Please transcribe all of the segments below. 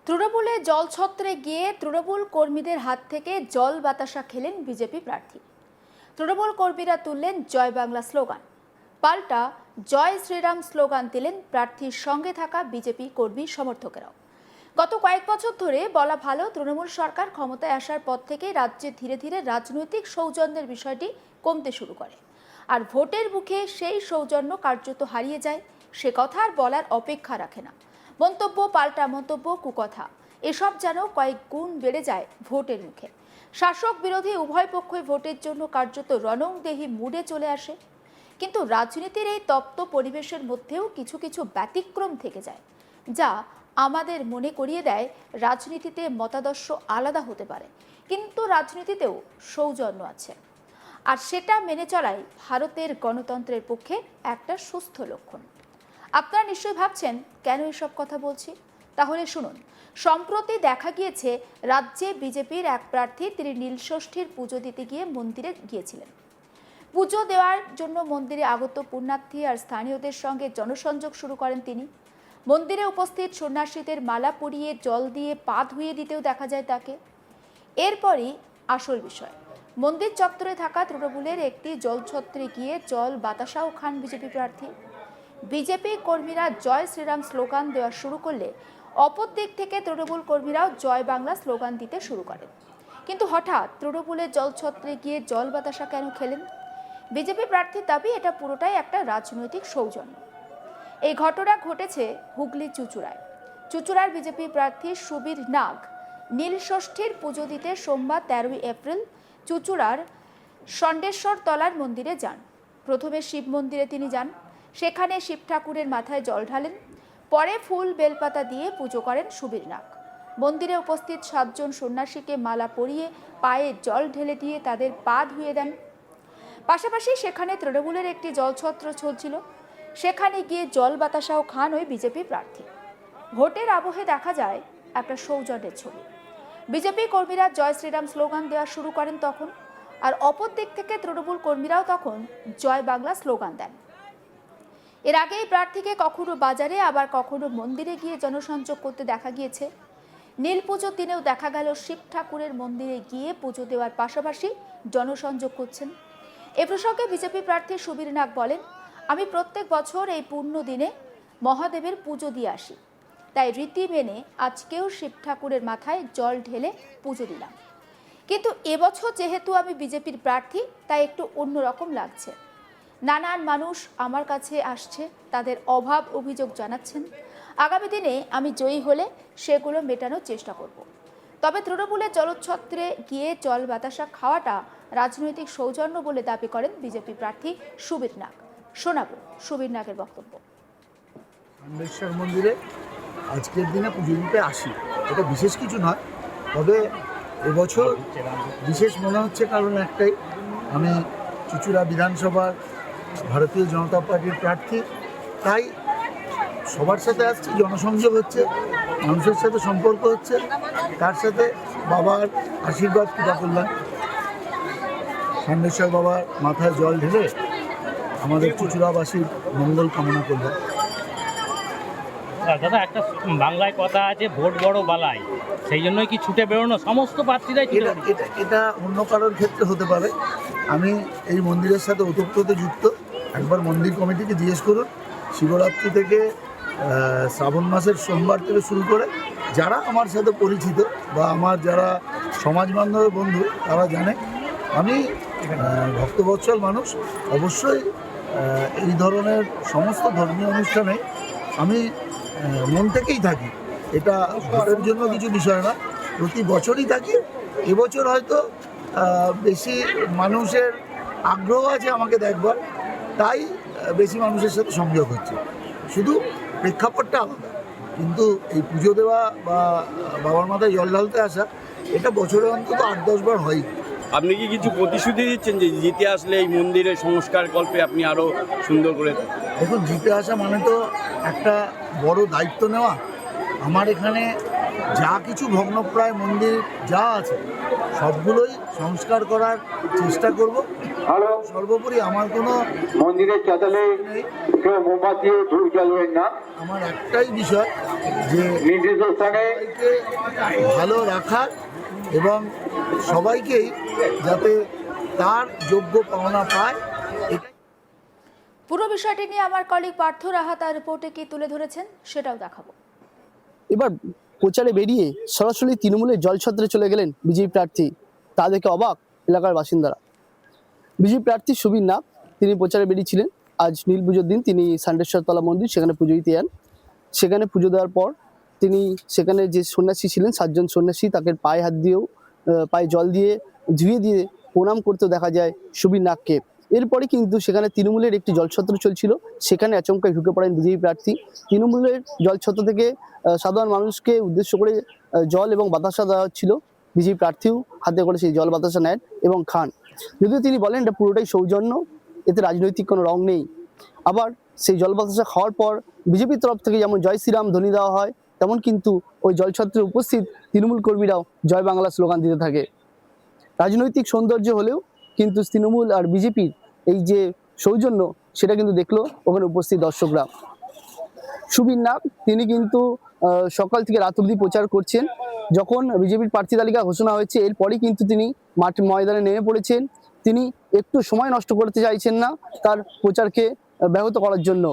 তৃণমূলে জলছত্রে গিয়ে তৃণমূল কর্মীদের হাত থেকে জল বাতাসা খেলেন বিজেপি প্রার্থী। তৃণমূল কর্মীরা তুললেন জয় বাংলা স্লোগান, পাল্টা জয় শ্রীরাম স্লোগান দিলেন প্রার্থীর সঙ্গে থাকা বিজেপি কর্মী সমর্থকেরাও। গত কয়েক বছর ধরে বলা ভালো, তৃণমূল সরকার ক্ষমতায় আসার পর থেকে রাজ্যে ধীরে ধীরে রাজনৈতিক সৌজন্যের বিষয়টি কমতে শুরু করে, আর ভোটের মুখে সেই সৌজন্য কার্যত হারিয়ে যায়। সে কথা আর বলার অপেক্ষা রাখে না। মন্তব্য, পাল্টা মন্তব্য, কুকথা, এসব যেন কয়েক গুণ বেড়ে যায় ভোটের মুখে। শাসক বিরোধী উভয় পক্ষই ভোটের জন্য কার্যত রণংদেহী মুডে চলে আসে। কিন্তু রাজনীতির এই তপ্ত পরিবেশের মধ্যেও কিছু কিছু ব্যতিক্রম থেকে যায়, যা আমাদের মনে করিয়ে দেয় রাজনীতিতে মতাদর্শ আলাদা হতে পারে, কিন্তু রাজনীতিতেও সৌজন্য আছে। আর সেটা মেনে চলাই ভারতের গণতন্ত্রের পক্ষে একটা সুস্থ লক্ষণ। আপনারা নিশ্চয়ই ভাবছেন কেন এসব কথা বলছি, তাহলে শুনুন। সম্প্রতি দেখা গিয়েছে রাজ্যে বিজেপির এক প্রার্থী, তিনি নীলষষ্ঠীর পুজো দিতে গিয়ে মন্দিরে গিয়েছিলেন। পুজো দেওয়ার জন্য মন্দিরে আগত পুণ্যার্থী আর স্থানীয়দের সঙ্গে জনসংযোগ শুরু করেন তিনি। মন্দিরে উপস্থিত সন্ন্যাসীদের মালা পরিয়ে জল দিয়ে পা ধুয়ে দিতেও দেখা যায় তাকে। এরপরই আসল বিষয়, মন্দির চত্বরে থাকা তৃণমূলের একটি জলছত্রে গিয়ে জল বাতাসাও খান বিজেপি প্রার্থী। বিজেপি কর্মীরা জয় শ্রীরাম স্লোগান দেওয়া শুরু করলে অপর দিক থেকে তৃণমূল কর্মীরাও জয় বাংলা স্লোগান দিতে শুরু করেন। কিন্তু হঠাৎ তৃণমূলের জলছত্রে গিয়ে জল বাতাসা কেন খেলেন? বিজেপি প্রার্থীর দাবি, এটা পুরোটাই একটা রাজনৈতিক সৌজন্য। এই ঘটনা ঘটেছে হুগলি চুঁচুড়ায়। চুঁচুড়ার বিজেপি প্রার্থী সুবীর নাগ নীলষষ্ঠীর পুজো দিতে সোমবার 13 এপ্রিল চুঁচুড়ার ষণ্ডেশ্বর তলার মন্দিরে যান। প্রথমে শিব মন্দিরে তিনি যান, সেখানে শিব ঠাকুরের মাথায় জল ঢালেন। পরে ফুল বেলপাতা দিয়ে পুজো করেন সুবীর নাগ। মন্দিরে উপস্থিত 7 জন সন্ন্যাসীকে মালা পরিয়ে পায়ে জল ঢেলে দিয়ে তাদের পা ধুয়ে দেন। পাশাপাশি সেখানে তৃণমূলের একটি জলছত্র চলছিল, সেখানে গিয়ে জল বাতাসাও খান ওই বিজেপি প্রার্থী। ভোটের আবহে দেখা যায় একটা সৌজন্যের ছবি। বিজেপি কর্মীরা জয় শ্রীরাম স্লোগান দেওয়া শুরু করেন তখন, আর অপর দিক থেকে তৃণমূল কর্মীরাও তখন জয় বাংলা স্লোগান দেন। এর আগে এই প্রার্থীকে কখনো বাজারে, আবার কখনো মন্দিরে গিয়ে জনসংযোগ করতে দেখা গিয়েছে। নীল পুজোর দিনেও দেখা গেল শিব ঠাকুরের মন্দিরে গিয়ে পুজো দেওয়ার পাশাপাশি জনসংযোগ করছেন। এ প্রসঙ্গে বিজেপি প্রার্থী সুবীর নাগ বলেন, আমি প্রত্যেক বছর এই পূর্ণ দিনে মহাদেবের পুজো দিয়ে আসি, তাই রীতি মেনে আজকেও শিব ঠাকুরের মাথায় জল ঢেলে পুজো দিলাম। কিন্তু এবছর যেহেতু আমি বিজেপির প্রার্থী, তাই একটু অন্যরকম লাগছে। নানান মানুষ আমার কাছে আসছে, তাদের অভাব অভিযোগ জানাচ্ছেন। আগামী দিনে আমি জয়ী হলে সেগুলো মেটানোর চেষ্টা করব। তবে তৃণমূলের জলছত্রে গিয়ে জল বাতাসা খাওয়াটা রাজনৈতিক সৌজন্য বলে দাবি করেন বিজেপি প্রার্থী সুবীর নাগ। শোনাবো সুবীর নাগের বক্তব্য। ষণ্ডেশ্বর মন্দিরে আজকের দিনে পুজো দিতে আসি, এটা বিশেষ কিছু নয়। তবে এবছর বিশেষ মনে হচ্ছে কারণ একটাই, আমি চুঁচুড়া বিধানসভার ভারতীয় জনতা পার্টির প্রার্থী, তাই সবার সাথে আসছি, জনসংযোগ হচ্ছে, মানুষের সাথে সম্পর্ক হচ্ছে, তার সাথে বাবার আশীর্বাদ পূজা করলাম। ষণ্ডেশ্বর বাবার মাথায় জল ঢেলে আমাদের চুঁচুড়াবাসীর মঙ্গল কামনা করলাম। দাদা, একটা বাংলায় কথা আছে, ভোট বড় বালাই, সেই জন্যই কি ছুটে বেরোনো সমস্ত প্রার্থীরাই? এটা অন্য কারোর ক্ষেত্রে হতে পারে। আমি এই মন্দিরের সাথে ওতপ্রোতে যুক্ত। একবার মন্দির কমিটিকে জিজ্ঞেস করুন, শিবরাত্রি থেকে শ্রাবণ মাসের সোমবার থেকে শুরু করে যারা আমার সাথে পরিচিত বা আমার যারা সমাজ বান্ধব বন্ধু, তারা জানে আমি ভক্তবৎসল মানুষ। অবশ্যই এই ধরনের সমস্ত ধর্মীয় অনুষ্ঠানে আমি মন থেকেই থাকি। এটা ভোটের জন্য কিছু বিষয় না, প্রতি বছরই থাকি। এবছর হয়তো বেশি মানুষের আগ্রহ আছে আমাকে দেখবার, তাই বেশি মানুষের সাথে সংযোগ হচ্ছে। শুধু প্রেক্ষাপটটা আলাদা, কিন্তু এই পুজো দেওয়া বা বাবার মাথায় জল ঢালতে আসা, এটা বছরে অন্তত 8-10 বার হয়। আপনি কি কিছু প্রতিশ্রুতি দিচ্ছেন যে জিতে আসলে এই মন্দিরের সংস্কার কল্পে আপনি আরও সুন্দর করে? দেখুন, জিতে আসা মানে তো একটা বড় দায়িত্ব নেওয়া। আমার এখানে যা কিছু ভগ্নপ্রায় মন্দির যা আছে সবগুলোই সংস্কার করার চেষ্টা করব। হ্যালো, সর্বোপরি আমার কোনো মন্দিরের চাতালে কেউ মোমবাতি ধূপ জ্বালবেন না। আমার একটাই বিষয় যে নির্দিষ্ট স্থানে সবাইকে ভালো রাখার এবং সবাইকেই যাতে তার যোগ্য পাওনা পায় এটাই। পুরো বিষয়টি নিয়ে আমার কলিগ পার্থ রাহা তার রিপোর্টে কি তুলে ধরেছেন সেটাও দেখাবো। এবার প্রচারে বেরিয়ে সরাসরি তৃণমূলের জলছত্রে চলে গেলেন বিজেপি প্রার্থী। তা দেখে অবাক এলাকার বাসিন্দারা। বিজেপি প্রার্থী সুবীর নাগ তিনি প্রচারে বেরিয়েছিলেন। আজ নীল পুজোর দিন তিনি ষান্ডেশ্বরতলা মন্দির সেখানে পুজো দিতে যান। সেখানে পুজো দেওয়ার পর তিনি সেখানে যে সন্ন্যাসী ছিলেন, 7 জন সন্ন্যাসী, তাকে পায়ে হাত দিয়েও পায়ে জল দিয়ে ধুয়ে দিয়ে প্রণাম করতে দেখা যায় সুবীর নাগকে। এরপরে কিন্তু সেখানে তৃণমূলের একটি জলছত্র চলছিল, সেখানে আচমকায় ঢুকে পড়েন বিজেপি প্রার্থী। তৃণমূলের জলছত্র থেকে সাধারণ মানুষকে উদ্দেশ্য করে জল এবং বাতাসা দেওয়া হচ্ছিল। বিজেপি প্রার্থীও হাতে করে সেই জল বাতাসা নেন এবং খান। যদিও তিনি বলেন এটা পুরোটাই সৌজন্য, এতে রাজনৈতিক কোনো রং নেই। আবার সেই জল বাতাসা খাওয়ার পর বিজেপির তরফ থেকে যেমন জয় শ্রীরাম ধ্বনি দেওয়া হয়, তেমন কিন্তু ওই জলছত্রে উপস্থিত তৃণমূল কর্মীরাও জয় বাংলা স্লোগান দিতে থাকে। রাজনৈতিক সৌন্দর্য হলেও কিন্তু তৃণমূল আর বিজেপির এই যে সৌজন্য, সেটা কিন্তু দেখলো ওখানে উপস্থিত দর্শকরা। সুবীর নাগ তিনি কিন্তু সকাল থেকে রাত অবধি প্রচার করছেন। যখন বিজেপির প্রার্থী তালিকা ঘোষণা হয়েছে এরপরই কিন্তু তিনি ময়দানে নেমে পড়েছেন। তিনি একটু সময় নষ্ট করতে চাইছেন না তার প্রচারকে ব্যাহত করার জন্য।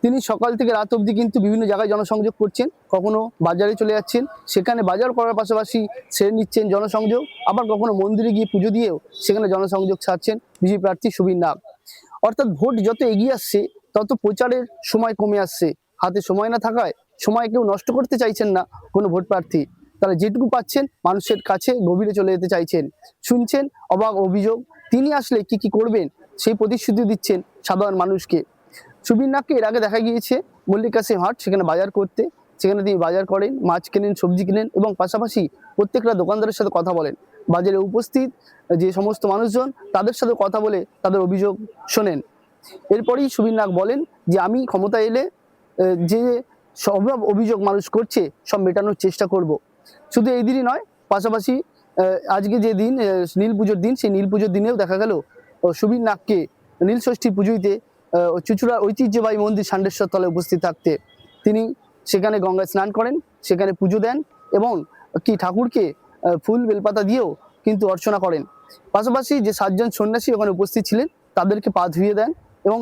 তিনি সকাল থেকে রাত অবধি কিন্তু বিভিন্ন জায়গায় জনসংযোগ করছেন। কখনো বাজারে চলে যাচ্ছেন, সেখানে বাজার করার পাশাপাশি সেরে নিচ্ছেন জনসংযোগ। আবার কখনো মন্দিরে গিয়ে পুজো দিয়েও সেখানে জনসংযোগ ছাড়ছেন বিজেপি প্রার্থী সুবীর নাগ। অর্থাৎ ভোট যত এগিয়ে আসছে তত প্রচারের সময় কমে আসছে। হাতে সময় না থাকায় সময় কেউ নষ্ট করতে চাইছেন না কোনো ভোট প্রার্থী। তারা যেটুকু পাচ্ছেন মানুষের কাছে গভীরে চলে যেতে চাইছেন। শুনছেন অবাক অভিযোগ, তিনি আসলে কি কি করবেন সেই প্রতিশ্রুতি দিচ্ছেন সাধারণ মানুষকে। সুবীর নাগকে এর আগে দেখা গিয়েছে মল্লিকাশি হাট, সেখানে বাজার করতে। সেখানে তিনি বাজার করেন, মাছ কেনেন, সবজি কেনেন এবং পাশাপাশি প্রত্যেকটা দোকানদারের সাথে কথা বলেন। বাজারে উপস্থিত যে সমস্ত মানুষজন তাদের সাথে কথা বলে তাদের অভিযোগ শোনেন। এরপরেই সুবীর নাগ বলেন যে আমি ক্ষমতা এলে যে সব অভিযোগ মানুষ করছে সব মেটানোর চেষ্টা করব। শুধু এই দিনই নয়, পাশাপাশি আজকে যে দিন নীল পুজোর দিন, সেই নীল পুজোর দিনেও দেখা গেল সুবীর নাগকে নীল ষষ্ঠী পুজোতে চুঁচুড়ার ঐতিহ্যবাহী মন্দির ষান্ডেশ্বর তলায় উপস্থিত থাকতে। তিনি সেখানে গঙ্গায় স্নান করেন, সেখানে পুজো দেন এবং কি ঠাকুরকে ফুল বেলপাতা দিয়েও কিন্তু অর্চনা করেন। পাশাপাশি যে 7 জন সন্ন্যাসী ওখানে উপস্থিত ছিলেন তাদেরকে পা ধুয়ে দেন এবং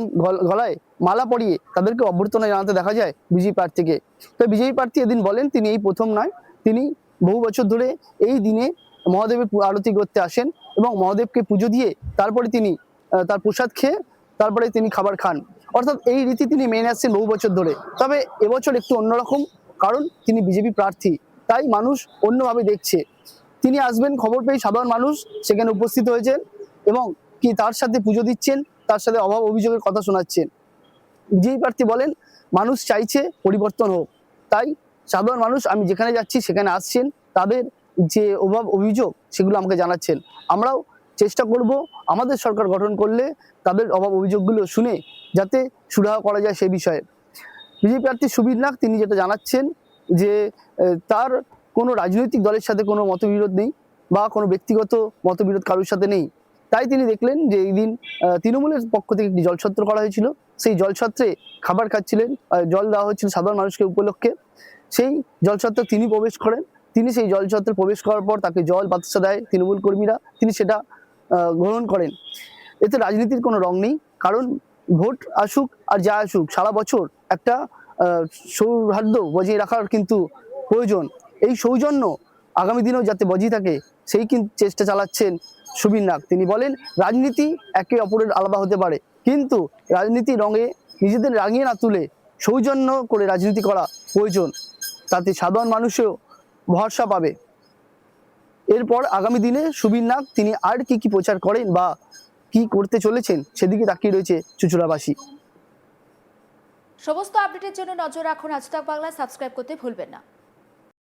গলায় মালা পরিয়ে তাদেরকে অভ্যর্থনা জানাতে দেখা যায় বিজেপি প্রার্থীকে। তো বিজেপি প্রার্থী এদিন বলেন তিনি এই প্রথম নয়, তিনি বহু বছর ধরে এই দিনে মহাদেবের আরতি করতে আসেন এবং মহাদেবকে পুজো দিয়ে তারপরে তিনি তার প্রসাদ খেয়ে তারপরে তিনি খাবার খান। অর্থাৎ এই রীতি তিনি মেনে আসছেন বহু বছর ধরে। তবে এবছর একটু অন্যরকম, কারণ তিনি বিজেপি প্রার্থী, তাই মানুষ অন্যভাবে দেখছে। তিনি আসবেন খবর পেয়ে সাধারণ মানুষ সেখানে উপস্থিত হয়েছেন এবং কি তার সাথে পুজো দিচ্ছেন, তার সাথে অভাব অভিযোগের কথা শোনাচ্ছেন। বিজেপি প্রার্থী বলেন মানুষ চাইছে পরিবর্তন হোক, তাই সাধারণ মানুষ আমি যেখানে যাচ্ছি সেখানে আসছেন, তাদের যে অভাব অভিযোগ সেগুলো আমাকে জানাচ্ছেন। আমরাও চেষ্টা করব আমাদের সরকার গঠন করলে তাদের অভাব অভিযোগগুলো শুনে যাতে সুরাহা করা যায় সে বিষয়ে। বিজেপি প্রার্থী সুবীর নাগ তিনি যেটা জানাচ্ছেন যে তার কোনো রাজনৈতিক দলের সাথে কোনো মতবিরোধ নেই বা কোনো ব্যক্তিগত মতবিরোধ কারোর সাথে নেই। তাই তিনি দেখলেন যে এই দিন তৃণমূলের পক্ষ থেকে একটি জলছত্র করা হয়েছিল, সেই জলছত্রে খাবার খাচ্ছিলেন, জল দেওয়া হচ্ছিল সাধারণ মানুষকে উপলক্ষে। সেই জলছত্রে তিনি প্রবেশ করেন। তিনি সেই জলছত্রে প্রবেশ করার পর তাকে জল বাতাসা দেয় তৃণমূল কর্মীরা, তিনি সেটা গ্রহণ করেন। এতে রাজনীতির কোনো রং নেই, কারণ ভোট আসুক আর যা আসুক সারা বছর একটা সৌহার্দ্য বজায় রাখার কিন্তু প্রয়োজন। এই সৌজন্য আগামী দিনেও যাতে বজায় থাকে সেই কিন্তু চেষ্টা চালাচ্ছেন সুবীর নাগ। তিনি বলেন রাজনীতি একে অপরের আলাদা হতে পারে, কিন্তু রাজনীতি রঙে নিজেদের রাঙিয়ে না তুলে সৌজন্য করে রাজনীতি করা প্রয়োজন, তাতে সাধারণ মানুষও ভরসা পাবে। এরপর আগামী দিনে সুবীর নাগ তিনি আর কি কি প্রচার করেন বা কি করতে চলেছেন সেদিকে তাকিয়ে রয়েছে চুঁচুড়াবাসী। সমস্ত আপডেটের জন্য নজর রাখুন আজ তাক বাংলা, সাবস্ক্রাইব করতে ভুলবেন না।